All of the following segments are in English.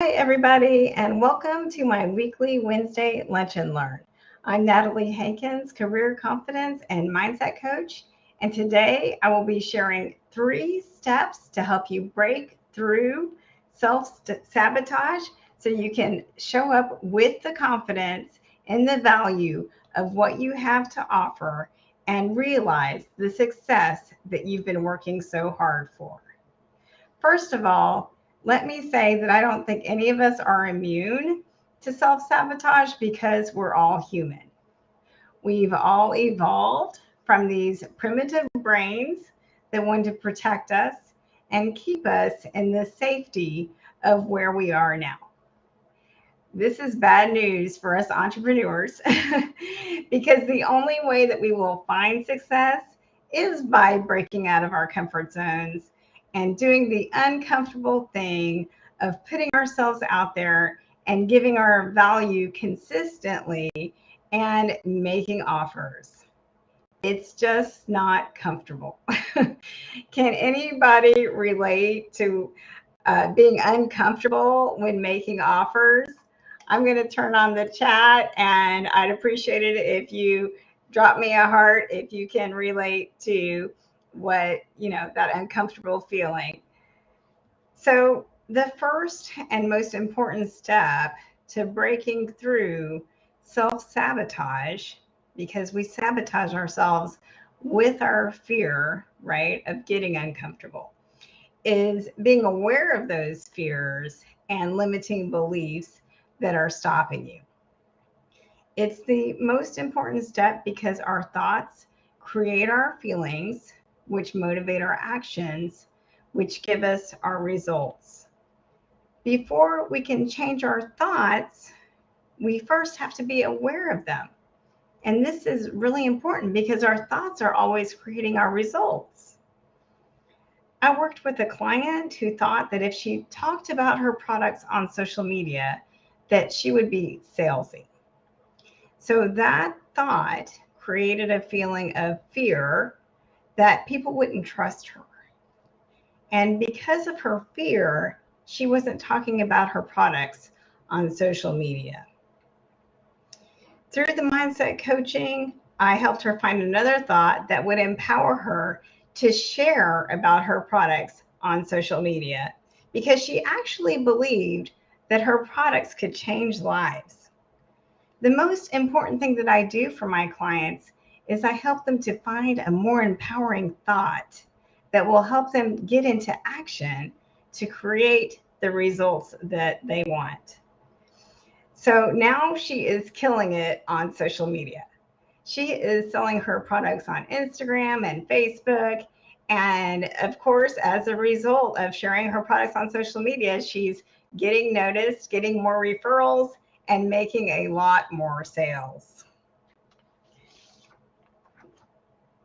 Hi, everybody, and welcome to my weekly Wednesday Lunch and Learn. I'm Natalie Hankins, career confidence and mindset coach, and today I will be sharing 3 steps to help you break through self sabotage so you can show up with the confidence and the value of what you have to offer and realize the success that you've been working so hard for. First of all, let me say that I don't think any of us are immune to self sabotage because we're all human. We've all evolved from these primitive brains that want to protect us and keep us in the safety of where we are now. This is bad news for us entrepreneurs because the only way that we will find success is by breaking out of our comfort zones and doing the uncomfortable thing of putting ourselves out there and giving our value consistently and making offers. It's just not comfortable. Can anybody relate to being uncomfortable when making offers? I'm going to turn on the chat and I'd appreciate it if you drop me a heart if you can relate to that uncomfortable feeling. So, the first and most important step to breaking through self sabotage, because we sabotage ourselves with our fear, right, of getting uncomfortable, is being aware of those fears and limiting beliefs that are stopping you. It's the most important step because our thoughts create our feelings, which motivate our actions, which give us our results. Before we can change our thoughts, we first have to be aware of them. And this is really important because our thoughts are always creating our results. I worked with a client who thought that if she talked about her products on social media, that she would be salesy. So that thought created a feeling of fear that people wouldn't trust her. And because of her fear, she wasn't talking about her products on social media. Through the mindset coaching, I helped her find another thought that would empower her to share about her products on social media because she actually believed that her products could change lives. The most important thing that I do for my clients is I help them to find a more empowering thought that will help them get into action to create the results that they want. So now she is killing it on social media. She is selling her products on Instagram and Facebook. And of course, as a result of sharing her products on social media, she's getting noticed, getting more referrals, and making a lot more sales.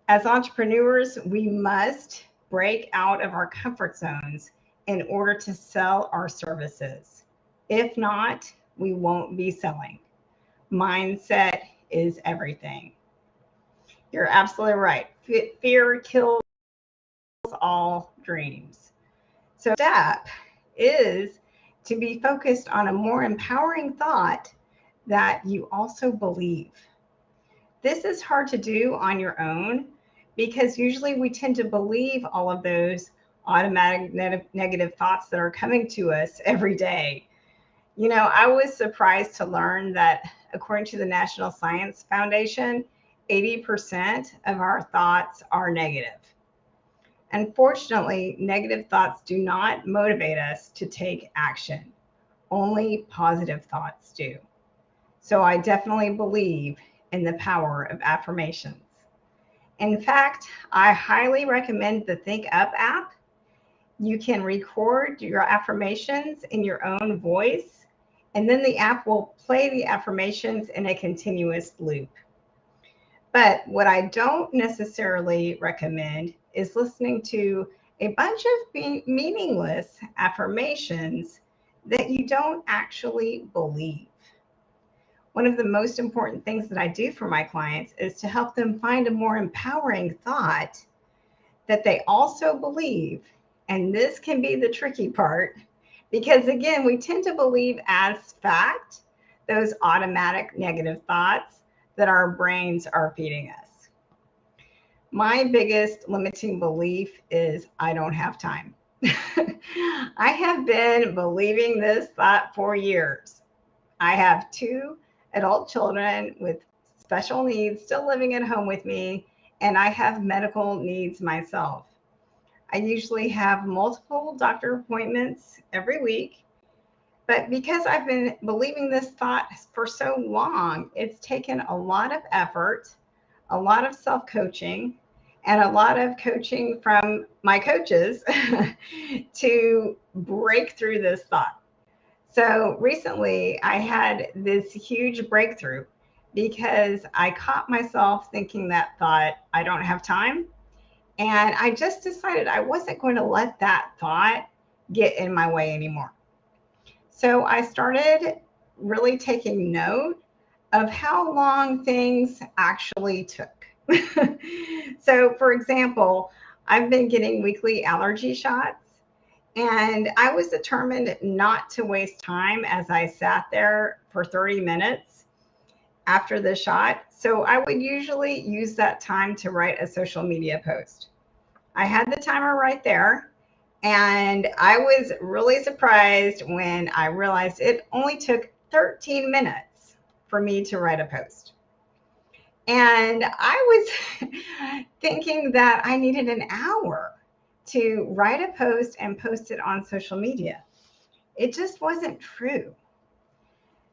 As entrepreneurs, we must break out of our comfort zones in order to sell our services. If not, we won't be selling. Mindset is everything. You're absolutely right. Fear kills all dreams. So, step is to be focused on a more empowering thought that you also believe. This is hard to do on your own because usually we tend to believe all of those automatic negative thoughts that are coming to us every day. I was surprised to learn that according to the National Science Foundation, 80% of our thoughts are negative. Unfortunately, negative thoughts do not motivate us to take action. Only positive thoughts do. So I definitely believe in the power of affirmations. In fact, I highly recommend the Think Up app. You can record your affirmations in your own voice, and then the app will play the affirmations in a continuous loop. But what I don't necessarily recommend is listening to a bunch of meaningless affirmations that you don't actually believe. One of the most important things that I do for my clients is to help them find a more empowering thought that they also believe. And this can be the tricky part Because again, we tend to believe as fact those automatic negative thoughts that our brains are feeding us. My biggest limiting belief is I don't have time. I have been believing this thought for years. I have two adult children with special needs still living at home with me, and I have medical needs myself. I usually have multiple doctor appointments every week, but because I've been believing this thought for so long, it's taken a lot of effort, a lot of self coaching, and a lot of coaching from my coaches to break through this thought. So recently, I had this huge breakthrough because I caught myself thinking that thought, I don't have time. And I just decided I wasn't going to let that thought get in my way anymore. So I started really taking note of how long things actually took. So, for example, I've been getting weekly allergy shots, and I was determined not to waste time as I sat there for 30 minutes after the shot. So, I would usually use that time to write a social media post. I had the timer right there, and I was really surprised when I realized it only took 13 minutes for me to write a post. And I was thinking that I needed an hour to write a post and post it on social media. It just wasn't true.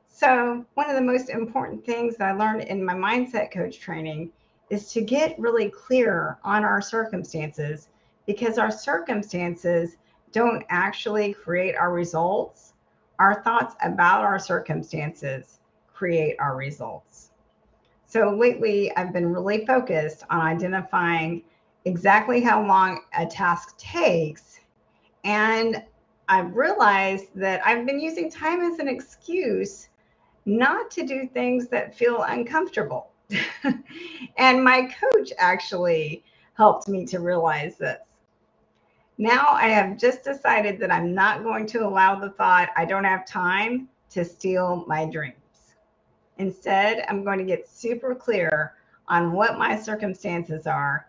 So, one of the most important things that I learned in my mindset coach training is to get really clear on our circumstances, because our circumstances don't actually create our results. Our thoughts about our circumstances create our results. So lately, I've been really focused on identifying exactly how long a task takes. And I've realized that I've been using time as an excuse not to do things that feel uncomfortable. And my coach actually helped me to realize this. Now I have just decided that I'm not going to allow the thought I don't have time to steal my dreams. Instead, I'm going to get super clear on what my circumstances are.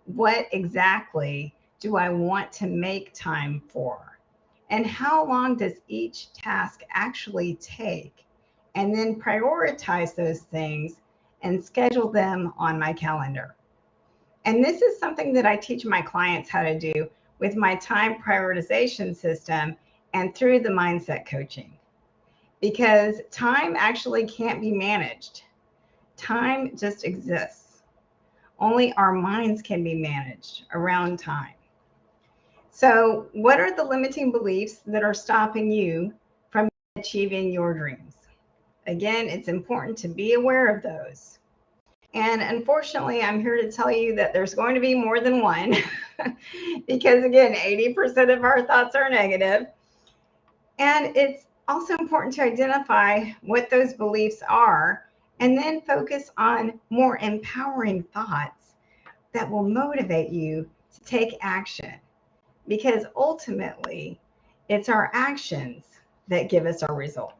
What exactly do I want to make time for? And how long does each task actually take? And then prioritize those things and schedule them on my calendar. And this is something that I teach my clients how to do with my time prioritization system and through the mindset coaching, because time actually can't be managed. Time just exists. Only our minds can be managed around time. So, what are the limiting beliefs that are stopping you from achieving your dreams? Again, it's important to be aware of those. And unfortunately, I'm here to tell you that there's going to be more than one because, again, 80% of our thoughts are negative. And it's also important to identify what those beliefs are and then focus on more empowering thoughts that will motivate you to take action, because ultimately it's our actions that give us our results.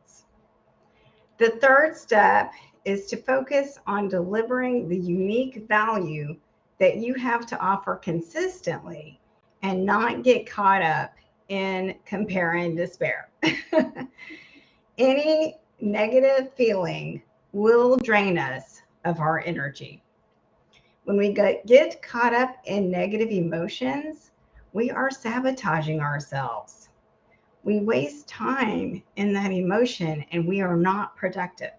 The third step is to focus on delivering the unique value that you have to offer consistently and not get caught up in compare and despair. Any negative feeling will drain us of our energy. When we get caught up in negative emotions, we are sabotaging ourselves. We waste time in that emotion and we are not productive.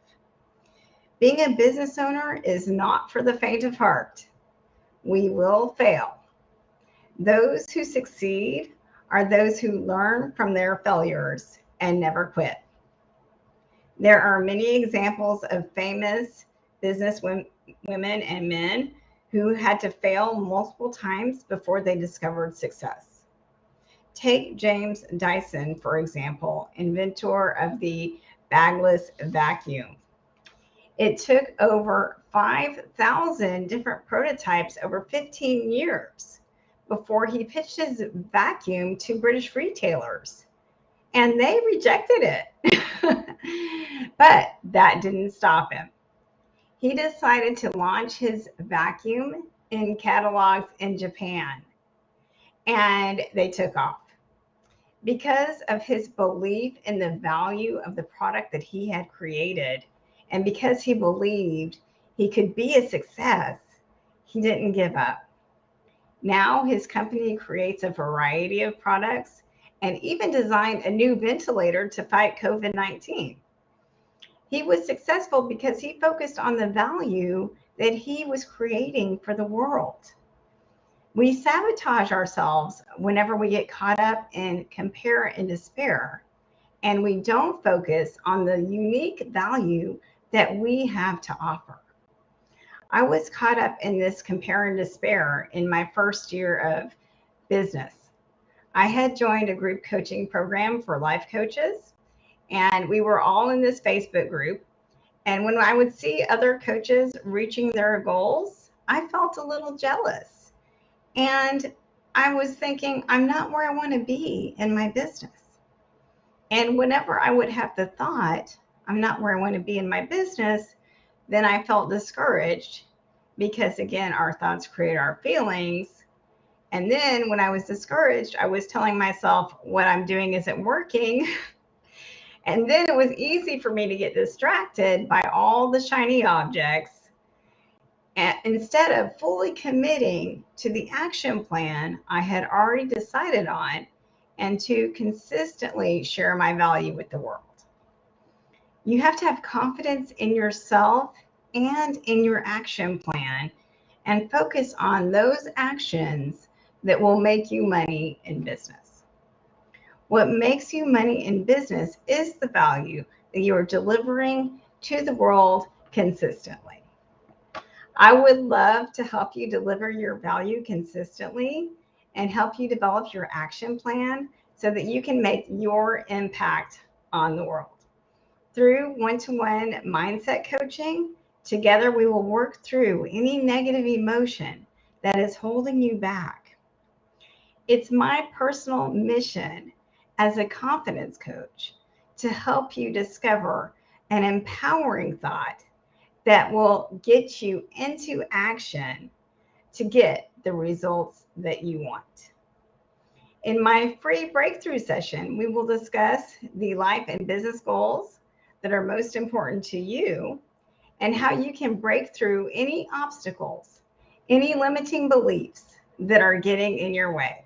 Being a business owner is not for the faint of heart. We will fail. Those who succeed are those who learn from their failures and never quit. There are many examples of famous business women and men who had to fail multiple times before they discovered success. Take James Dyson, for example, inventor of the bagless vacuum. It took over 5,000 different prototypes over 15 years before he pitched his vacuum to British retailers. and they rejected it. But that didn't stop him. He decided to launch his vacuum in catalogs in Japan, and they took off. Because of his belief in the value of the product that he had created, and because he believed he could be a success, he didn't give up. Now his company creates a variety of products and even designed a new ventilator to fight COVID 19. He was successful because he focused on the value that he was creating for the world. We sabotage ourselves whenever we get caught up in compare and despair, and we don't focus on the unique value that we have to offer. I was caught up in this compare and despair in my first year of business. I had joined a group coaching program for life coaches, and we were all in this Facebook group. And when I would see other coaches reaching their goals, I felt a little jealous. And I was thinking, I'm not where I want to be in my business. And whenever I would have the thought, I'm not where I want to be in my business, then I felt discouraged because, again, our thoughts create our feelings. And then when I was discouraged, I was telling myself what I'm doing isn't working. And then it was easy for me to get distracted by all the shiny objects. And instead of fully committing to the action plan I had already decided on and to consistently share my value with the world. You have to have confidence in yourself and in your action plan and focus on those actions that will make you money in business. What makes you money in business is the value that you are delivering to the world consistently. I would love to help you deliver your value consistently and help you develop your action plan so that you can make your impact on the world. Through one-to-one mindset coaching, together we will work through any negative emotion that is holding you back. It's my personal mission as a confidence coach to help you discover an empowering thought that will get you into action to get the results that you want. In my free breakthrough session, we will discuss the life and business goals that are most important to you and how you can break through any obstacles, any limiting beliefs that are getting in your way.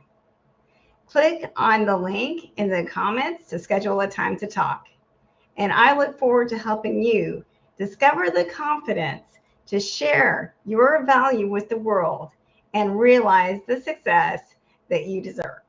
Click on the link in the comments to schedule a time to talk. And I look forward to helping you discover the confidence to share your value with the world and realize the success that you deserve.